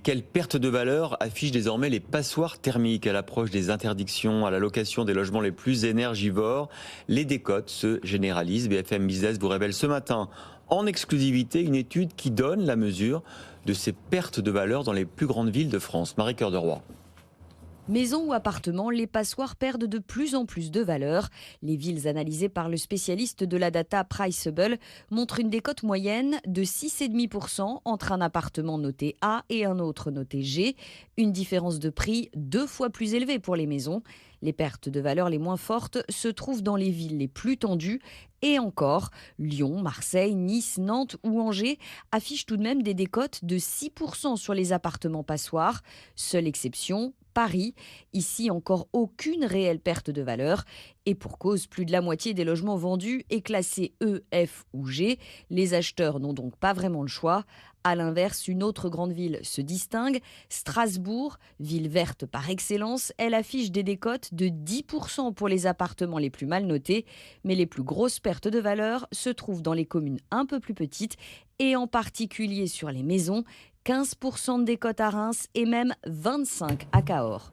Quelle perte de valeur affichent désormais les passoires thermiques à l'approche des interdictions à la location des logements les plus énergivores? Les décotes se généralisent. BFM Business vous révèle ce matin en exclusivité une étude qui donne la mesure de ces pertes de valeur dans les plus grandes villes de France. Marie-Cœur de Roy. Maisons ou appartements, les passoires perdent de plus en plus de valeur. Les villes analysées par le spécialiste de la data Priceable montrent une décote moyenne de 6,5% entre un appartement noté A et un autre noté G. Une différence de prix 2 fois plus élevée pour les maisons. Les pertes de valeur les moins fortes se trouvent dans les villes les plus tendues. Et encore, Lyon, Marseille, Nice, Nantes ou Angers affichent tout de même des décotes de 6% sur les appartements passoires. Seule exception, Paris. Ici, encore aucune réelle perte de valeur. Et pour cause, plus de la moitié des logements vendus est classé E, F ou G. Les acheteurs n'ont donc pas vraiment le choix. À l'inverse, une autre grande ville se distingue. Strasbourg, ville verte par excellence, elle affiche des décotes de 10% pour les appartements les plus mal notés. Mais les plus grosses pertes de valeur se trouvent dans les communes un peu plus petites et en particulier sur les maisons. 15% de décote à Reims et même 25% à Cahors.